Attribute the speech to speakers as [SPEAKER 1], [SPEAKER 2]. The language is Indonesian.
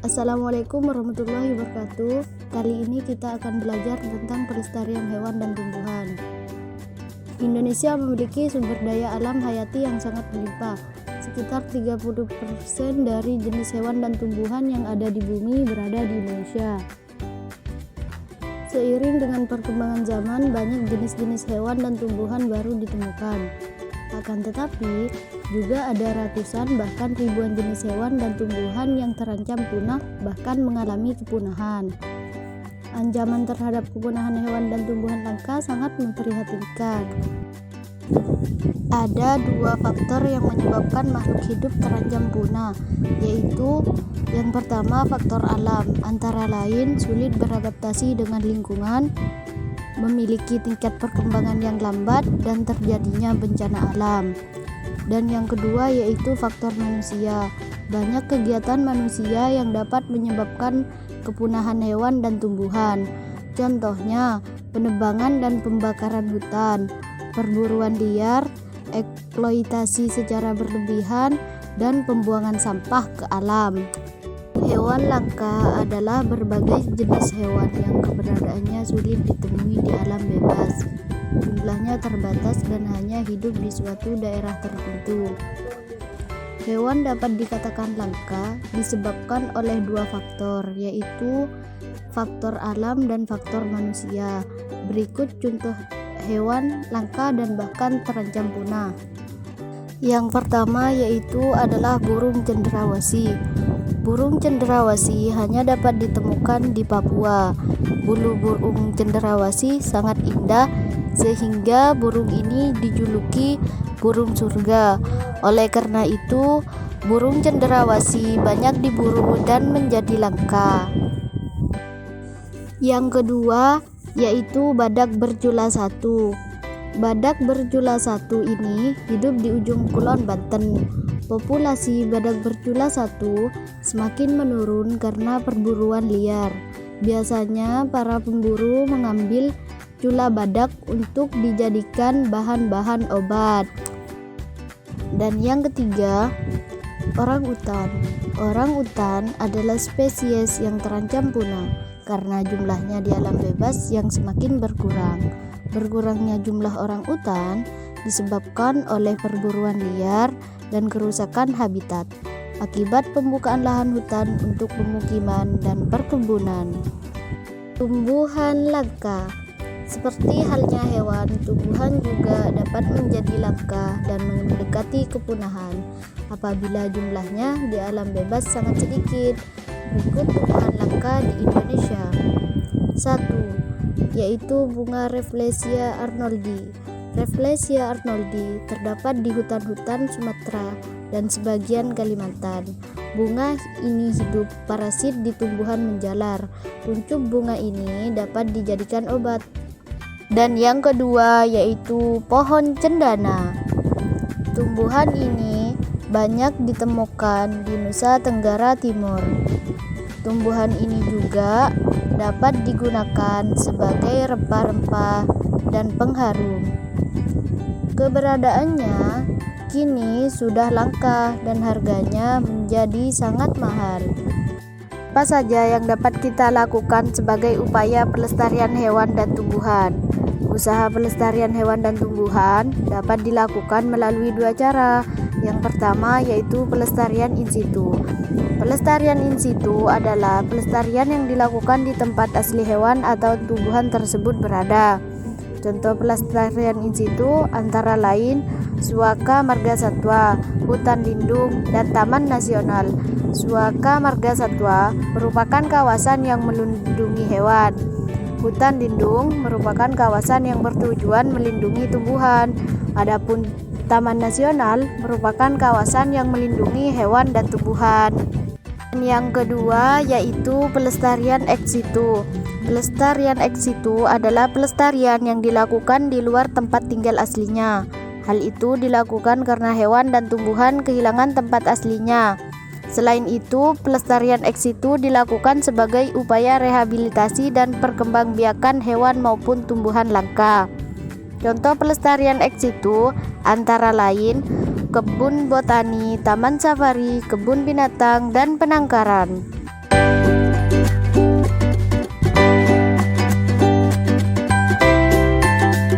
[SPEAKER 1] Assalamualaikum warahmatullahi wabarakatuh. Kali ini kita akan belajar tentang pelestarian hewan dan tumbuhan. Indonesia memiliki sumber daya alam hayati yang sangat berlimpah. Sekitar 30% dari jenis hewan dan tumbuhan yang ada di bumi berada di Indonesia. Seiring dengan perkembangan zaman, banyak jenis-jenis hewan dan tumbuhan baru ditemukan. Akan tetapi, juga ada ratusan bahkan ribuan jenis hewan dan tumbuhan yang terancam punah bahkan mengalami kepunahan. Ancaman terhadap kepunahan hewan dan tumbuhan langka sangat memprihatinkan. Ada dua faktor yang menyebabkan makhluk hidup terancam punah, yaitu yang pertama faktor alam, antara lain sulit beradaptasi dengan lingkungan, memiliki tingkat perkembangan yang lambat, dan terjadinya bencana alam. Dan yang kedua yaitu faktor manusia. Banyak kegiatan manusia yang dapat menyebabkan kepunahan hewan dan tumbuhan. Contohnya, penebangan dan pembakaran hutan, perburuan liar, eksploitasi secara berlebihan, dan pembuangan sampah ke alam. Hewan langka adalah berbagai jenis hewan yang keberadaannya sulit ditemui di alam bebas. Jumlahnya terbatas dan hanya hidup di suatu daerah tertentu. Hewan dapat dikatakan langka disebabkan oleh dua faktor, yaitu faktor alam dan faktor manusia. Berikut contoh hewan langka dan bahkan terancam punah. Yang pertama yaitu adalah burung cendrawasih. Burung cendrawasih hanya dapat ditemukan di Papua. Bulu burung cendrawasih sangat indah sehingga burung ini dijuluki burung surga. Oleh karena itu, burung cendrawasih banyak diburu dan menjadi langka. Yang kedua yaitu badak bercula satu. Badak bercula satu ini hidup di ujung kulon Banten. Populasi badak bercula satu semakin menurun karena perburuan liar. Biasanya para pemburu mengambil cula badak untuk dijadikan bahan-bahan obat. Dan yang ketiga, orangutan. Orangutan adalah spesies yang terancam punah karena jumlahnya di alam bebas yang semakin berkurang. Berkurangnya jumlah orangutan disebabkan oleh perburuan liar dan kerusakan habitat akibat pembukaan lahan hutan untuk pemukiman dan perkebunan. Tumbuhan langka. Seperti halnya hewan, tumbuhan juga dapat menjadi langka dan mendekati kepunahan apabila jumlahnya di alam bebas sangat sedikit. Berikut tumbuhan langka di Indonesia. 1. Yaitu bunga Rafflesia arnoldi. Rafflesia arnoldi terdapat di hutan-hutan Sumatera dan sebagian Kalimantan. Bunga ini hidup parasit di tumbuhan menjalar. Kuncup bunga ini dapat dijadikan obat. Dan yang kedua yaitu pohon cendana. Tumbuhan ini banyak ditemukan di Nusa Tenggara Timur. Tumbuhan ini juga dapat digunakan sebagai rempah-rempah dan pengharum. Keberadaannya kini sudah langka dan harganya menjadi sangat mahal. Apa saja yang dapat kita lakukan sebagai upaya pelestarian hewan dan tumbuhan? Usaha pelestarian hewan dan tumbuhan dapat dilakukan melalui dua cara. Yang pertama yaitu pelestarian in situ. Pelestarian in situ adalah pelestarian yang dilakukan di tempat asli hewan atau tumbuhan tersebut berada. Contoh pelestarian in situ antara lain Suaka Marga Satwa, hutan lindung, dan taman nasional. Suaka Marga Satwa merupakan kawasan yang melindungi hewan. Hutan lindung merupakan kawasan yang bertujuan melindungi tumbuhan. Adapun taman nasional merupakan kawasan yang melindungi hewan dan tumbuhan. Yang kedua yaitu pelestarian ex situ. Pelestarian ex situ adalah pelestarian yang dilakukan di luar tempat tinggal aslinya. Hal itu dilakukan karena hewan dan tumbuhan kehilangan tempat aslinya. Selain itu, pelestarian ex situ dilakukan sebagai upaya rehabilitasi dan perkembangbiakan hewan maupun tumbuhan langka. Contoh pelestarian ex situ antara lain kebun botani, taman safari, kebun binatang, dan penangkaran.